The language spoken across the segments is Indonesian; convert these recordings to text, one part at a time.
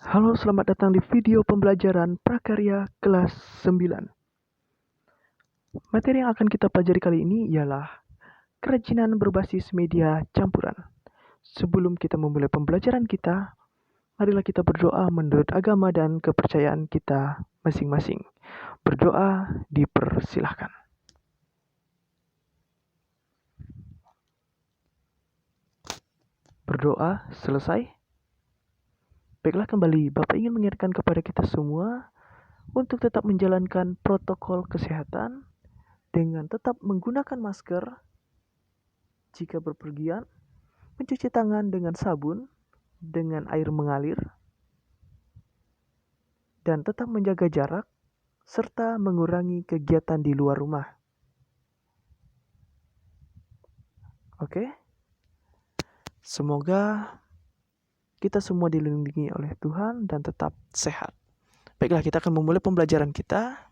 Halo, selamat datang di video pembelajaran prakarya kelas 9. Materi yang akan kita pelajari kali ini ialah kerajinan berbasis media campuran. Sebelum kita memulai pembelajaran kita, marilah kita berdoa menurut agama dan kepercayaan kita masing-masing. Berdoa dipersilahkan. Berdoa selesai. Baiklah, kembali Bapak ingin mengingatkan kepada kita semua untuk tetap menjalankan protokol kesehatan dengan tetap menggunakan masker jika berpergian, mencuci tangan dengan sabun, dengan air mengalir, dan tetap menjaga jarak, serta mengurangi kegiatan di luar rumah. Oke? Semoga kita semua dilindungi oleh Tuhan dan tetap sehat. Baiklah, kita akan memulai pembelajaran kita.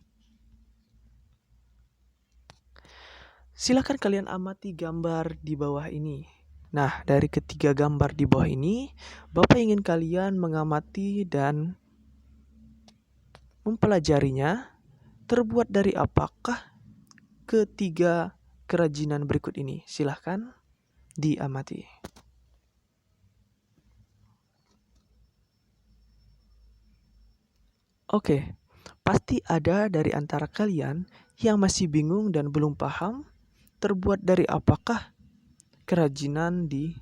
Silakan kalian amati gambar di bawah ini. Nah, dari ketiga gambar di bawah ini, Bapak ingin kalian mengamati dan mempelajarinya. Terbuat dari apakah ketiga kerajinan berikut ini? Silahkan diamati. Oke, pasti ada dari antara kalian yang masih bingung dan belum paham terbuat dari apakah kerajinan di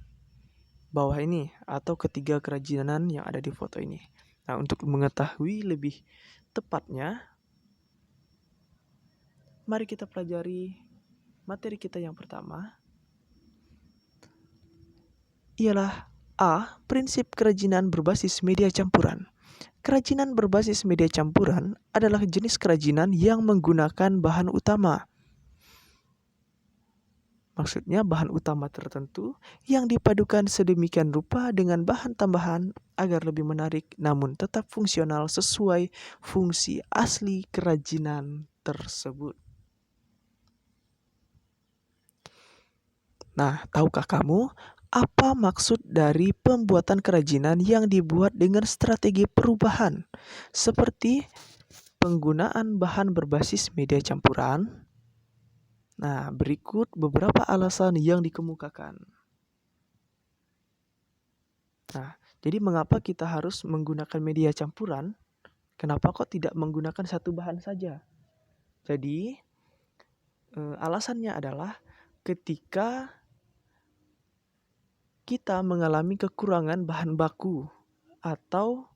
bawah ini atau ketiga kerajinan yang ada di foto ini. Nah, untuk mengetahui lebih tepatnya, mari kita pelajari materi kita yang pertama. Ialah A. Prinsip kerajinan berbasis media campuran. Kerajinan berbasis media campuran adalah jenis kerajinan yang menggunakan bahan utama. Maksudnya bahan utama tertentu yang dipadukan sedemikian rupa dengan bahan tambahan agar lebih menarik namun tetap fungsional sesuai fungsi asli kerajinan tersebut. Nah, tahukah kamu apa maksud dari pembuatan kerajinan yang dibuat dengan strategi perubahan seperti penggunaan bahan berbasis media campuran? Nah, berikut beberapa alasan yang dikemukakan. Nah, jadi mengapa kita harus menggunakan media campuran? Kenapa kok tidak menggunakan satu bahan saja? Jadi, alasannya adalah ketika kita mengalami kekurangan bahan baku atau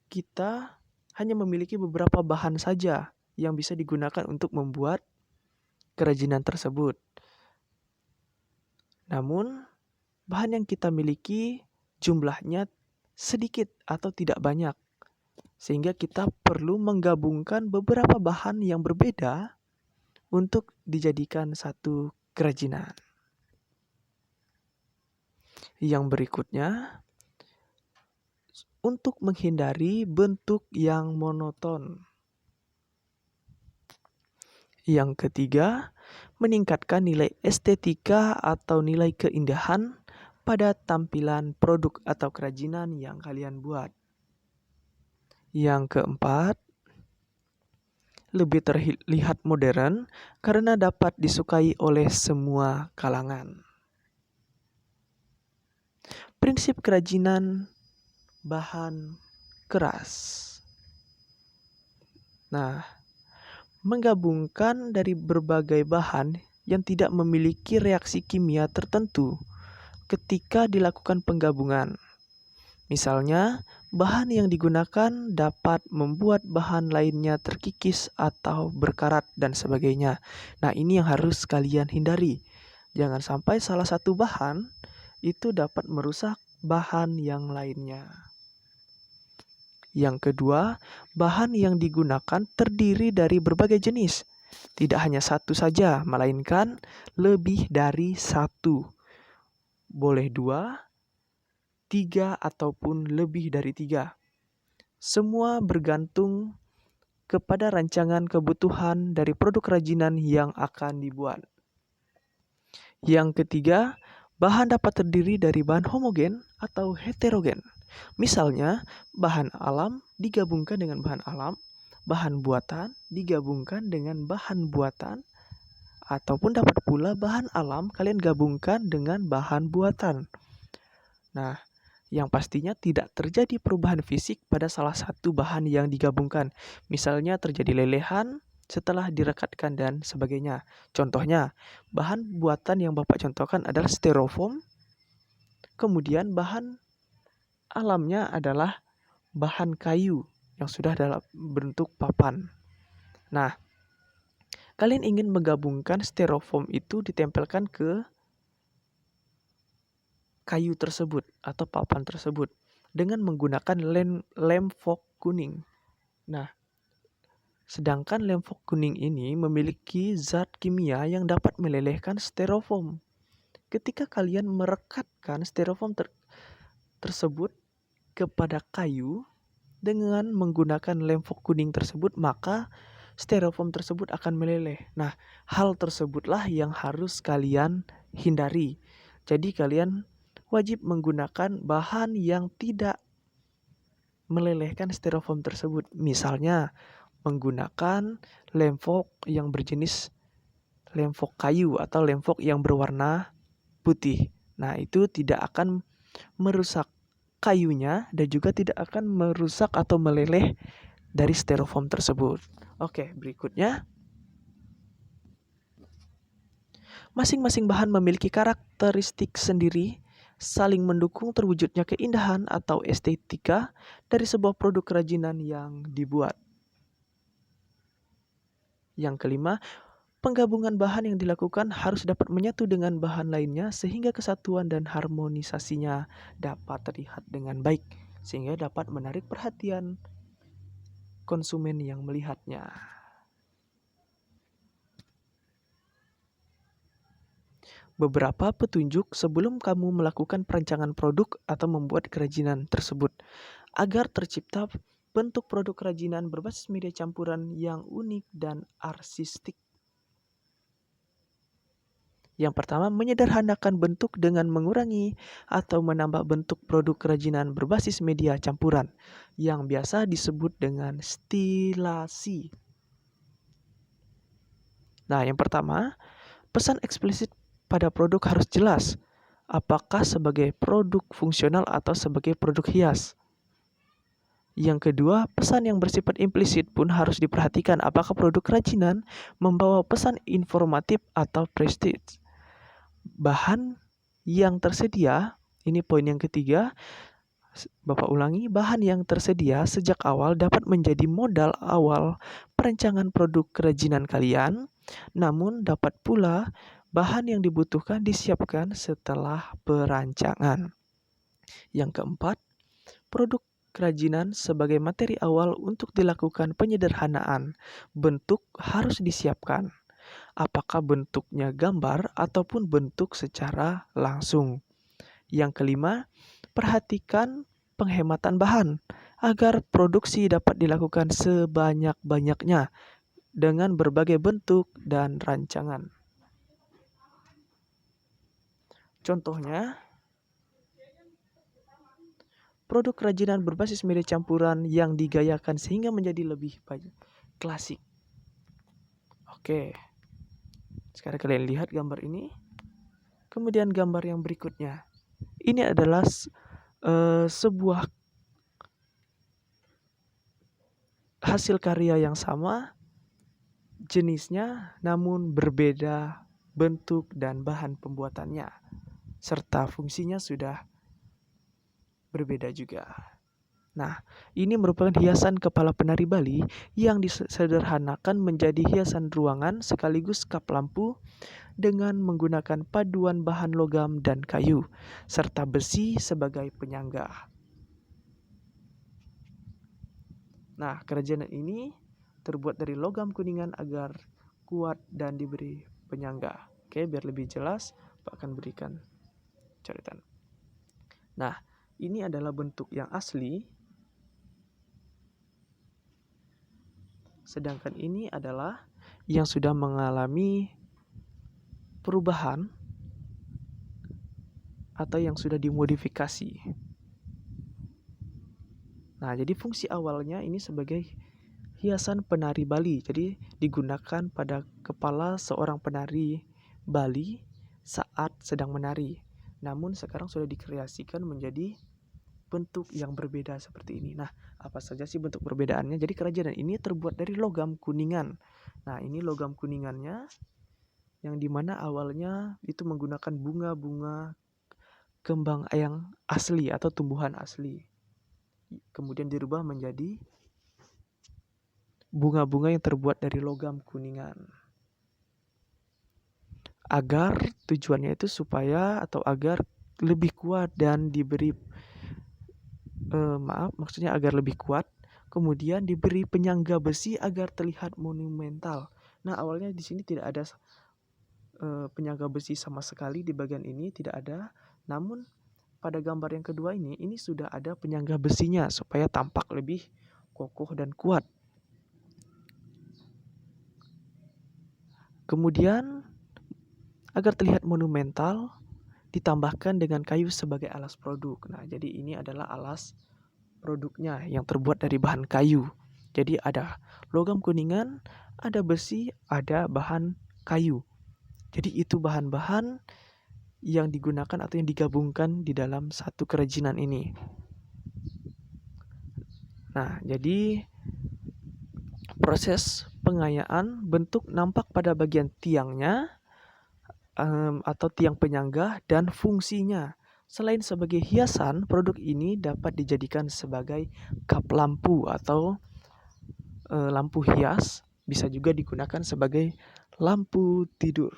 kita hanya memiliki beberapa bahan saja yang bisa digunakan untuk membuat kerajinan tersebut. Namun, bahan yang kita miliki jumlahnya sedikit atau tidak banyak, sehingga kita perlu menggabungkan beberapa bahan yang berbeda untuk dijadikan satu kerajinan. Yang berikutnya, untuk menghindari bentuk yang monoton. Yang ketiga, meningkatkan nilai estetika atau nilai keindahan pada tampilan produk atau kerajinan yang kalian buat. Yang keempat, lebih terlihat modern karena dapat disukai oleh semua kalangan. Prinsip kerajinan bahan keras. Nah, menggabungkan dari berbagai bahan yang tidak memiliki reaksi kimia tertentu ketika dilakukan penggabungan. Misalnya, bahan yang digunakan dapat membuat bahan lainnya terkikis atau berkarat dan sebagainya. Nah, ini yang harus kalian hindari. Jangan sampai salah satu bahan itu dapat merusak bahan yang lainnya. Yang kedua, bahan yang digunakan terdiri dari berbagai jenis. Tidak hanya satu saja, melainkan lebih dari satu. Boleh 2, 3, ataupun lebih dari 3. Semua bergantung kepada rancangan kebutuhan dari produk kerajinan yang akan dibuat. Yang ketiga, bahan dapat terdiri dari bahan homogen atau heterogen. Misalnya, bahan alam digabungkan dengan bahan alam, bahan buatan digabungkan dengan bahan buatan, ataupun dapat pula bahan alam kalian gabungkan dengan bahan buatan. Nah, yang pastinya tidak terjadi perubahan fisik pada salah satu bahan yang digabungkan. Misalnya terjadi lelehan setelah direkatkan dan sebagainya. Contohnya, bahan buatan yang Bapak contohkan adalah styrofoam, kemudian bahan alamnya adalah bahan kayu yang sudah dalam bentuk papan. Nah, kalian ingin menggabungkan styrofoam itu ditempelkan ke kayu tersebut atau papan tersebut dengan menggunakan lem fog kuning. Nah, sedangkan lem fog kuning ini memiliki zat kimia yang dapat melelehkan styrofoam. Ketika kalian merekatkan styrofoam tersebut kepada kayu dengan menggunakan lem fog kuning tersebut, maka styrofoam tersebut akan meleleh. Nah, hal tersebutlah yang harus kalian hindari. Jadi kalian wajib menggunakan bahan yang tidak melelehkan styrofoam tersebut. Misalnya menggunakan lem fog yang berjenis lem fog kayu atau lem fog yang berwarna putih. Nah, itu tidak akan merusak kayunya dan juga tidak akan merusak atau meleleh dari styrofoam tersebut. Oke, berikutnya. Masing-masing bahan memiliki karakteristik sendiri, saling mendukung terwujudnya keindahan atau estetika dari sebuah produk kerajinan yang dibuat. Yang kelima, penggabungan bahan yang dilakukan harus dapat menyatu dengan bahan lainnya sehingga kesatuan dan harmonisasinya dapat terlihat dengan baik, sehingga dapat menarik perhatian konsumen yang melihatnya. Beberapa petunjuk sebelum kamu melakukan perancangan produk atau membuat kerajinan tersebut agar tercipta bentuk produk kerajinan berbasis media campuran yang unik dan artistik. Yang pertama, menyederhanakan bentuk dengan mengurangi atau menambah bentuk produk kerajinan berbasis media campuran yang biasa disebut dengan stilasi. Nah, yang pertama, pesan eksplisit pada produk harus jelas, apakah sebagai produk fungsional atau sebagai produk hias. Yang kedua, pesan yang bersifat implisit pun harus diperhatikan, apakah produk kerajinan membawa pesan informatif atau prestige. Bahan yang tersedia, ini poin yang ketiga, Bapak ulangi, bahan yang tersedia sejak awal dapat menjadi modal awal perancangan produk kerajinan kalian, namun dapat pula bahan yang dibutuhkan disiapkan setelah perancangan. Yang keempat, produk kerajinan sebagai materi awal untuk dilakukan penyederhanaan. Bentuk harus disiapkan. Apakah bentuknya gambar ataupun bentuk secara langsung. Yang kelima, perhatikan penghematan bahan agar produksi dapat dilakukan sebanyak-banyaknya dengan berbagai bentuk dan rancangan. Contohnya, produk kerajinan berbasis media campuran yang digayakan sehingga menjadi lebih klasik. Oke, sekarang kalian lihat gambar ini. Kemudian gambar yang berikutnya. Ini adalah sebuah hasil karya yang sama, jenisnya namun berbeda bentuk dan bahan pembuatannya, serta fungsinya sudah berbeda juga. Nah, ini merupakan hiasan kepala penari Bali yang disederhanakan menjadi hiasan ruangan sekaligus kap lampu dengan menggunakan paduan bahan logam dan kayu, serta besi sebagai penyangga. Nah, kerajinan ini terbuat dari logam kuningan agar kuat dan diberi penyangga. Oke, biar lebih jelas, Pak akan berikan coretan. Nah, ini adalah bentuk yang asli. Sedangkan ini adalah yang sudah mengalami perubahan atau yang sudah dimodifikasi. Nah, jadi fungsi awalnya ini sebagai hiasan penari Bali. Jadi digunakan pada kepala seorang penari Bali saat sedang menari. Namun sekarang sudah dikreasikan menjadi bentuk yang berbeda seperti ini. Nah, apa saja sih bentuk perbedaannya? Jadi kerajinan ini terbuat dari logam kuningan. Nah, ini logam kuningannya yang dimana awalnya itu menggunakan bunga-bunga kembang yang asli atau tumbuhan asli. Kemudian dirubah menjadi bunga-bunga yang terbuat dari logam kuningan. Agar tujuannya itu supaya atau agar lebih kuat dan diberi maksudnya agar lebih kuat, kemudian diberi penyangga besi agar terlihat monumental. Nah, awalnya di sini tidak ada penyangga besi sama sekali di bagian ini, tidak ada. Namun pada gambar yang kedua ini sudah ada penyangga besinya supaya tampak lebih kokoh dan kuat. Kemudian agar terlihat monumental ditambahkan dengan kayu sebagai alas produk. Nah, jadi ini adalah alas produknya yang terbuat dari bahan kayu. Jadi ada logam kuningan, ada besi, ada bahan kayu. Jadi itu bahan-bahan yang digunakan atau yang digabungkan di dalam satu kerajinan ini. Nah, jadi proses pengayaan bentuk nampak pada bagian tiangnya atau tiang penyangga dan fungsinya. Selain sebagai hiasan, produk ini dapat dijadikan sebagai kap lampu atau lampu hias, bisa juga digunakan sebagai lampu tidur.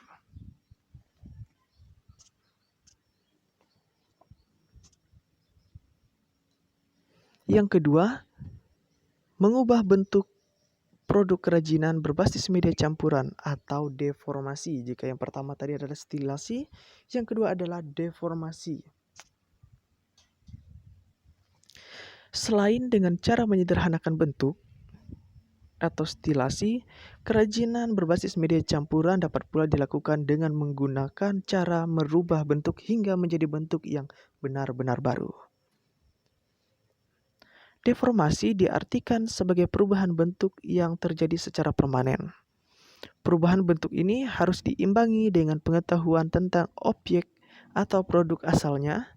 Yang kedua, mengubah bentuk produk kerajinan berbasis media campuran atau deformasi. Jika yang pertama tadi adalah stilasi, yang kedua adalah deformasi. Selain dengan cara menyederhanakan bentuk atau stilasi, kerajinan berbasis media campuran dapat pula dilakukan dengan menggunakan cara merubah bentuk hingga menjadi bentuk yang benar-benar baru. Deformasi diartikan sebagai perubahan bentuk yang terjadi secara permanen. Perubahan bentuk ini harus diimbangi dengan pengetahuan tentang objek atau produk asalnya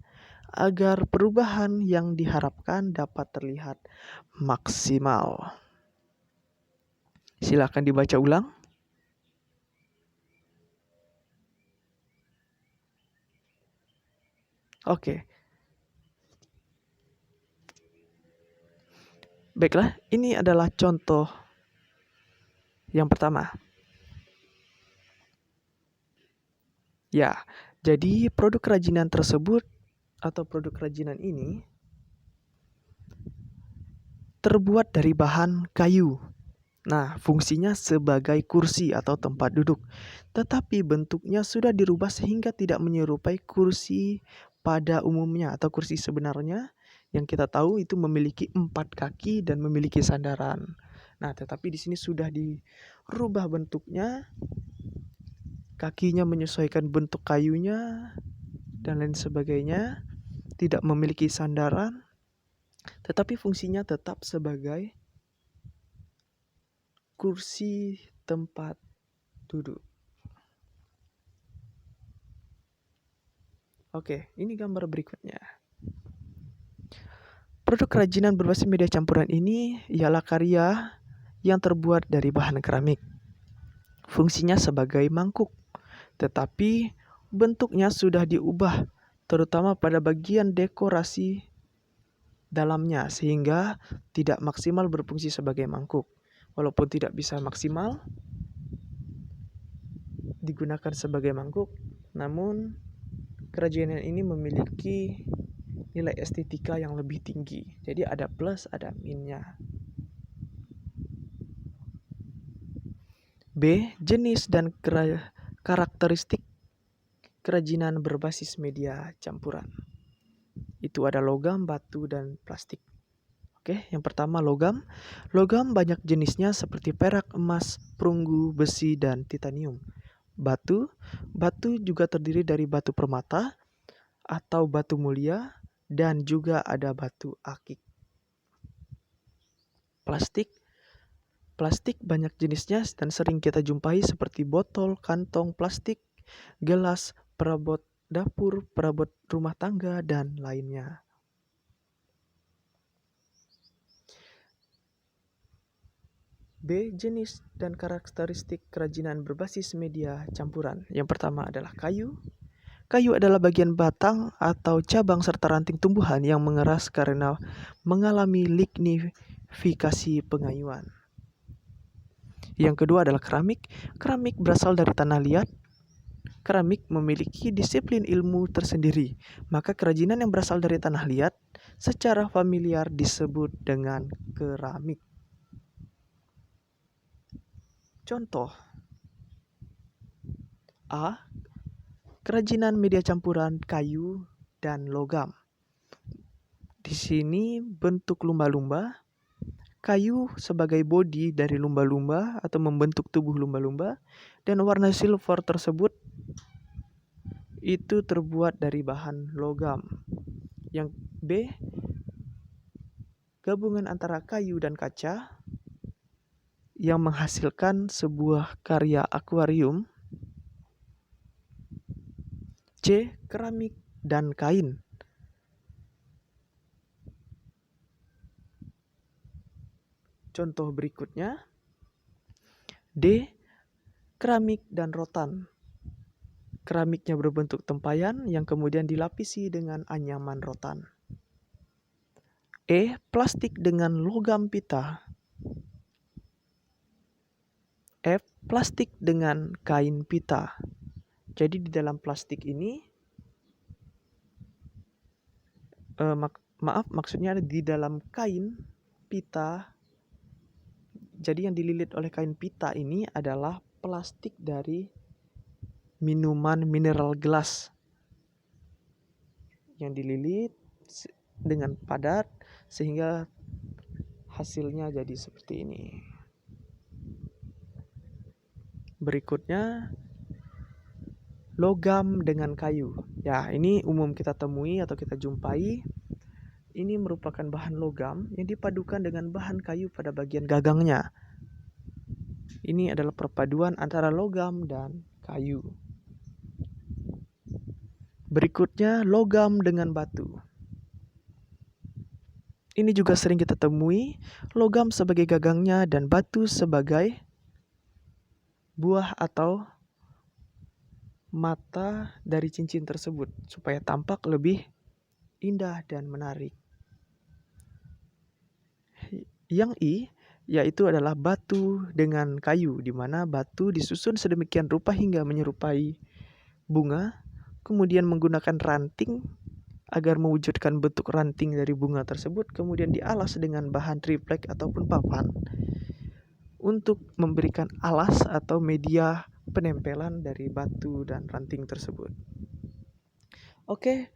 agar perubahan yang diharapkan dapat terlihat maksimal. Silakan dibaca ulang. Oke. Baiklah, ini adalah contoh yang pertama. Ya, jadi produk kerajinan tersebut atau produk kerajinan ini terbuat dari bahan kayu. Nah, fungsinya sebagai kursi atau tempat duduk. Tetapi bentuknya sudah dirubah sehingga tidak menyerupai kursi pada umumnya atau kursi sebenarnya yang kita tahu itu memiliki 4 kaki dan memiliki sandaran. Nah, tetapi di sini sudah dirubah bentuknya, kakinya menyesuaikan bentuk kayunya dan lain sebagainya, tidak memiliki sandaran, tetapi fungsinya tetap sebagai kursi tempat duduk. Oke, ini gambar berikutnya. Produk kerajinan berbasis media campuran ini ialah karya yang terbuat dari bahan keramik. Fungsinya sebagai mangkuk, tetapi bentuknya sudah diubah, terutama pada bagian dekorasi dalamnya, sehingga tidak maksimal berfungsi sebagai mangkuk. Walaupun tidak bisa maksimal digunakan sebagai mangkuk, namun kerajinan ini memiliki nilai estetika yang lebih tinggi. Jadi ada plus, ada minusnya. B. Jenis dan karakteristik kerajinan berbasis media campuran. Itu ada logam, batu, dan plastik. Oke, yang pertama logam. Logam banyak jenisnya seperti perak, emas, perunggu, besi, dan titanium. Batu juga terdiri dari batu permata atau batu mulia, dan juga ada batu akik. plastik. Plastik banyak jenisnya dan sering kita jumpai seperti botol, kantong plastik, gelas, perabot dapur, perabot rumah tangga, dan lainnya. B. Jenis dan karakteristik kerajinan berbasis media campuran. Yang pertama adalah kayu. Kayu adalah bagian batang atau cabang serta ranting tumbuhan yang mengeras karena mengalami lignifikasi pengayuan. Yang kedua adalah keramik. Keramik berasal dari tanah liat. Keramik memiliki disiplin ilmu tersendiri, maka kerajinan yang berasal dari tanah liat secara familiar disebut dengan keramik. Contoh A. Kerajinan media campuran kayu dan logam. Di sini bentuk lumba-lumba, kayu sebagai bodi dari lumba-lumba atau membentuk tubuh lumba-lumba, dan warna silver tersebut itu terbuat dari bahan logam. Yang B. Gabungan antara kayu dan kaca yang menghasilkan sebuah karya akuarium. C. Keramik dan kain. Contoh berikutnya. D. Keramik dan rotan. Keramiknya berbentuk tempayan yang kemudian dilapisi dengan anyaman rotan. E. Plastik dengan logam pita. F. Plastik dengan kain pita. Jadi di dalam plastik ini, maksudnya di dalam kain pita. Jadi yang dililit oleh kain pita ini adalah plastik dari minuman mineral gelas yang dililit dengan padat sehingga hasilnya jadi seperti ini. Berikutnya, logam dengan kayu. Ya, ini umum kita temui atau kita jumpai. Ini merupakan bahan logam yang dipadukan dengan bahan kayu pada bagian gagangnya. Ini adalah perpaduan antara logam dan kayu. Berikutnya, logam dengan batu. Ini juga sering kita temui, logam sebagai gagangnya dan batu sebagai buah atau mata dari cincin tersebut supaya tampak lebih indah dan menarik. Yang I yaitu adalah batu dengan kayu, di mana batu disusun sedemikian rupa hingga menyerupai bunga, kemudian menggunakan ranting agar mewujudkan bentuk ranting dari bunga tersebut, kemudian dialas dengan bahan triplek ataupun papan untuk memberikan alas atau media penempelan dari batu dan ranting tersebut. Oke,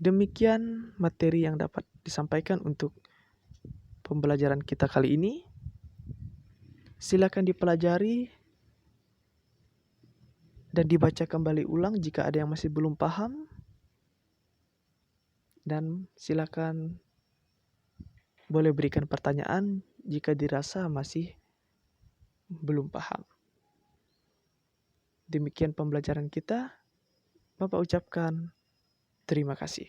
demikian materi yang dapat disampaikan untuk pembelajaran kita kali ini. Silakan dipelajari dan dibaca kembali ulang jika ada yang masih belum paham. Dan silakan boleh berikan pertanyaan jika dirasa masih belum paham. Demikian pembelajaran kita. Bapak ucapkan terima kasih.